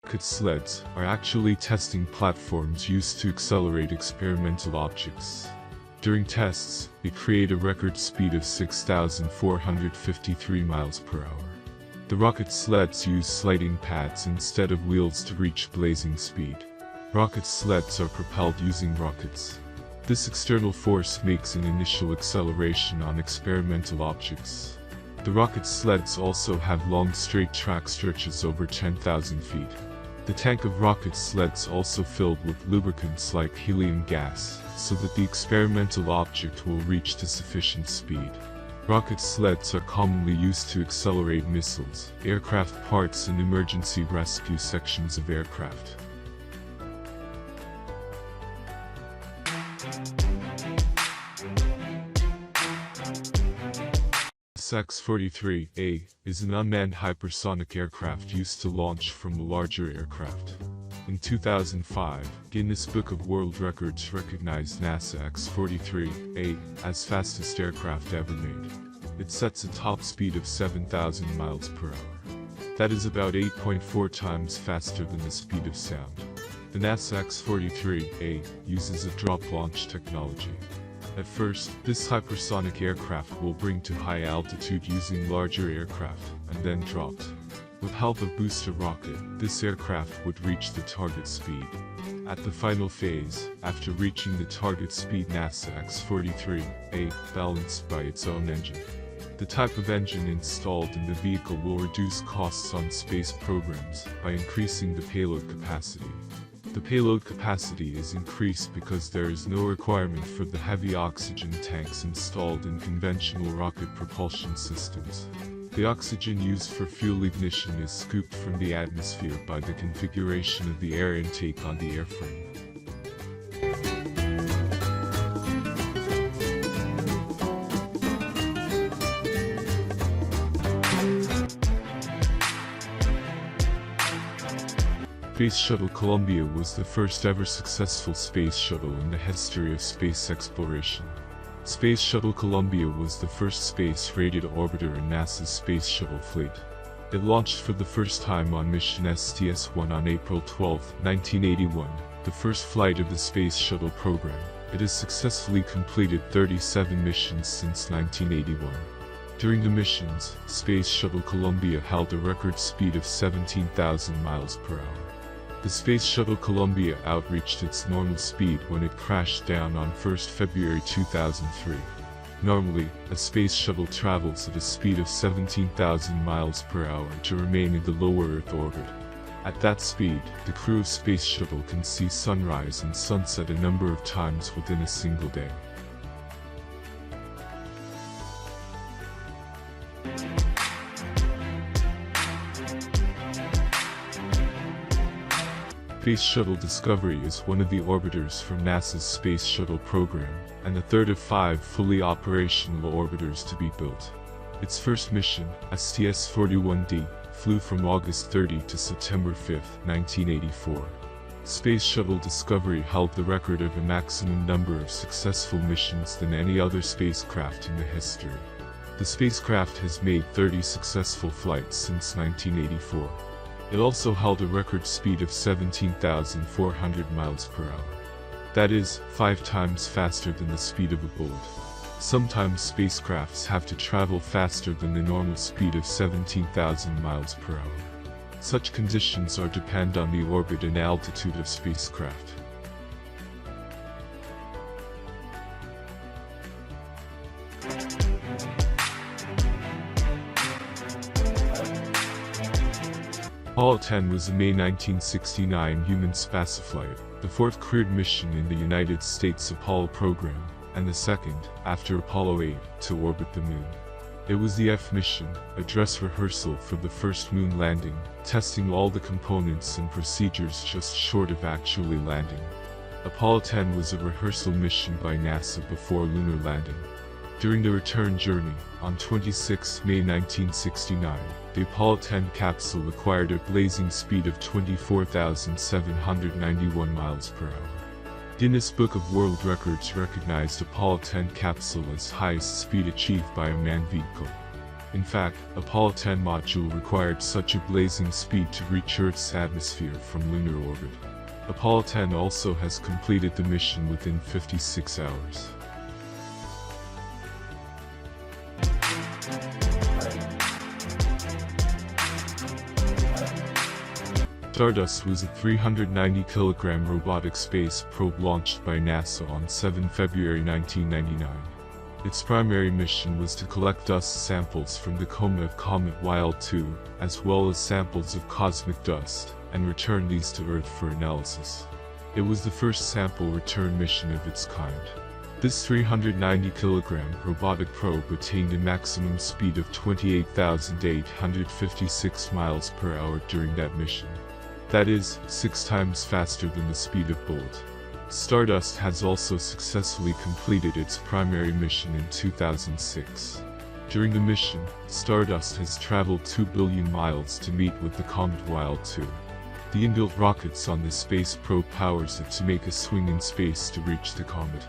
Rocket sleds are actually testing platforms used to accelerate experimental objects. During tests, they create a record speed of 6,453 miles per hour. The rocket sleds use sliding pads instead of wheels to reach blazing speed. Rocket sleds are propelled using rockets. This external force makes an initial acceleration on experimental objects. The rocket sleds also have long straight track stretches over 10,000 feet. The tank of rocket sleds also filled with lubricants like helium gas, so that the experimental object will reach to sufficient speed. Rocket sleds are commonly used to accelerate missiles, aircraft parts and emergency rescue sections of aircraft. X-43A is an unmanned hypersonic aircraft used to launch from a larger aircraft. In 2005, Guinness Book of World Records recognized NASA X-43A as fastest aircraft ever made. It sets a top speed of 7,000 miles per hour. That is about 8.4 times faster than the speed of sound. The NASA X-43A uses a drop launch technology. At first, this hypersonic aircraft will bring to high altitude using larger aircraft, and then dropped. With help of booster rocket, this aircraft would reach the target speed. At the final phase, after reaching the target speed, NASA X-43A balanced by its own engine. The type of engine installed in the vehicle will reduce costs on space programs by increasing the payload capacity. The payload capacity is increased because there is no requirement for the heavy oxygen tanks installed in conventional rocket propulsion systems. The oxygen used for fuel ignition is scooped from the atmosphere by the configuration of the air intake on the airframe. Space Shuttle Columbia was the first ever successful space shuttle in the history of space exploration. Space Shuttle Columbia was the first space-rated orbiter in NASA's Space Shuttle fleet. It launched for the first time on mission STS-1 on April 12, 1981, the first flight of the Space Shuttle program. It has successfully completed 37 missions since 1981. During the missions, Space Shuttle Columbia held a record speed of 17,000 miles per hour. The Space Shuttle Columbia outreached its normal speed when it crashed down on 1 February 2003. Normally, a space shuttle travels at a speed of 17,000 miles per hour to remain in the low Earth orbit. At that speed, the crew of Space Shuttle can see sunrise and sunset a number of times within a single day. Space Shuttle Discovery is one of the orbiters from NASA's Space Shuttle program, and the third of 5 fully operational orbiters to be built. Its first mission, STS-41D, flew from August 30 to September 5, 1984. Space Shuttle Discovery held the record of a maximum number of successful missions than any other spacecraft in the history. The spacecraft has made 30 successful flights since 1984. It also held a record speed of 17,400 miles per hour. That is, 5 times faster than the speed of a bullet. Sometimes spacecrafts have to travel faster than the normal speed of 17,000 miles per hour. Such conditions are depend on the orbit and altitude of spacecraft. Apollo 10 was a May 1969 human spaceflight, the fourth crewed mission in the United States Apollo program, and the second, after Apollo 8, to orbit the Moon. It was the F mission, a dress rehearsal for the first moon landing, testing all the components and procedures just short of actually landing. Apollo 10 was a rehearsal mission by NASA before lunar landing. During the return journey, on 26 May 1969, the Apollo 10 capsule acquired a blazing speed of 24,791 miles per hour. Guinness Book of World Records recognized Apollo 10 capsule as highest speed achieved by a manned vehicle. In fact, Apollo 10 module required such a blazing speed to reach Earth's atmosphere from lunar orbit. Apollo 10 also has completed the mission within 56 hours. Stardust was a 390-kilogram robotic space probe launched by NASA on 7 February 1999. Its primary mission was to collect dust samples from the coma of Comet Wild-2, as well as samples of cosmic dust, and return these to Earth for analysis. It was the first sample return mission of its kind. This 390-kilogram robotic probe attained a maximum speed of 28,856 miles per hour during that mission. That is, 6 times faster than the speed of Bolt. Stardust has also successfully completed its primary mission in 2006. During the mission, Stardust has traveled 2 billion miles to meet with the comet Wild-2. The inbuilt rockets on this space probe powers it to make a swing in space to reach the comet.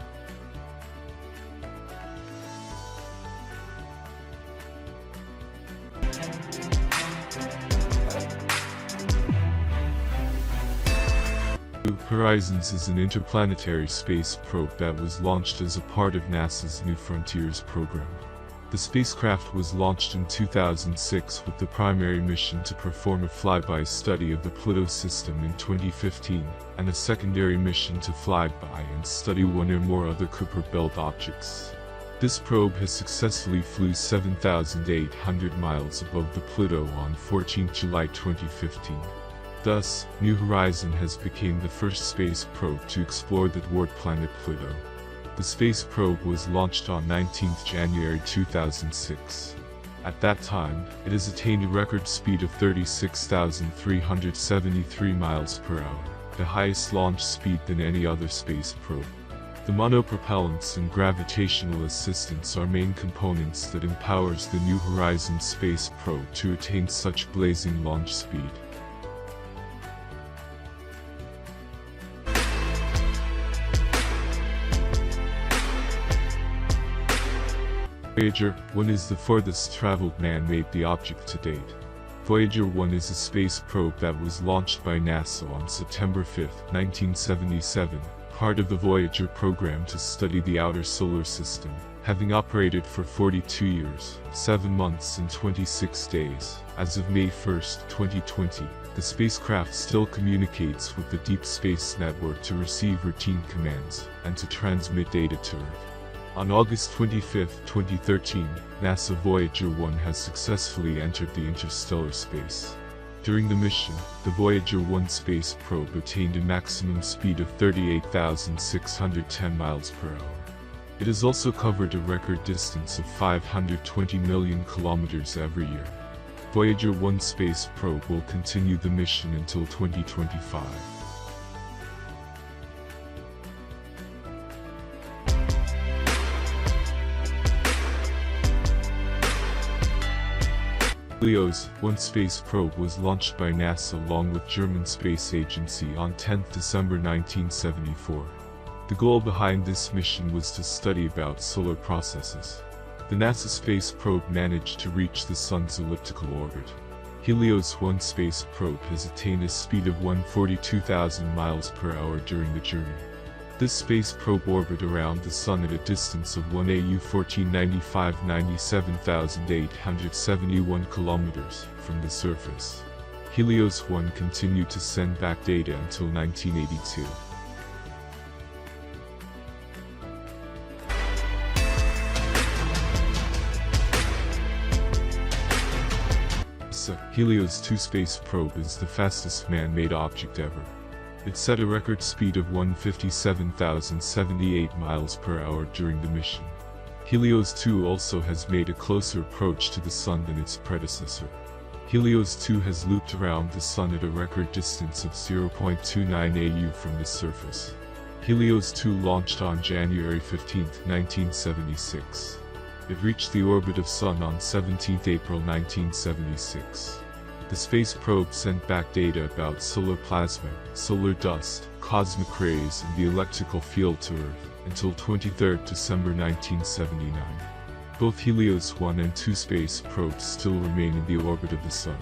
Horizons is an interplanetary space probe that was launched as a part of NASA's New Frontiers program. The spacecraft was launched in 2006 with the primary mission to perform a flyby study of the Pluto system in 2015, and a secondary mission to fly by and study one or more other Kuiper Belt objects. This probe has successfully flew 7,800 miles above the Pluto on 14 July 2015. Thus, New Horizon has become the first space probe to explore the dwarf planet Pluto. The space probe was launched on 19 January 2006. At that time, it has attained a record speed of 36,373 miles per hour, the highest launch speed than any other space probe. The monopropellants and gravitational assistance are main components that empowers the New Horizon space probe to attain such blazing launch speed. Voyager 1 is the farthest traveled man-made object to date. Voyager 1 is a space probe that was launched by NASA on September 5, 1977, part of the Voyager program to study the outer solar system, having operated for 42 years, 7 months and 26 days. As of May 1, 2020, the spacecraft still communicates with the Deep Space Network to receive routine commands, and to transmit data to Earth. On August 25, 2013, NASA Voyager 1 has successfully entered the interstellar space. During the mission, the Voyager 1 space probe attained a maximum speed of 38,610 miles per hour. It has also covered a record distance of 520 million kilometers every year. Voyager 1 space probe will continue the mission until 2025. Helios 1 space probe was launched by NASA along with German Space Agency on 10 December 1974. The goal behind this mission was to study about solar processes. The NASA space probe managed to reach the Sun's elliptical orbit. Helios 1 space probe has attained a speed of 142,000 miles per hour during the journey. This space probe orbited around the Sun at a distance of 1 AU 1495 97,871 kilometers from the surface. Helios 1 continued to send back data until 1982. Helios 2 space probe is the fastest man-made object ever. It set a record speed of 157,078 miles per hour during the mission. Helios 2 also has made a closer approach to the Sun than its predecessor. Helios 2 has looped around the Sun at a record distance of 0.29 AU from the surface. Helios 2 launched on January 15, 1976. It reached the orbit of Sun on 17 April 1976. The space probe sent back data about solar plasma, solar dust, cosmic rays and the electrical field to Earth until 23 December 1979. Both Helios 1 and 2 space probes still remain in the orbit of the Sun.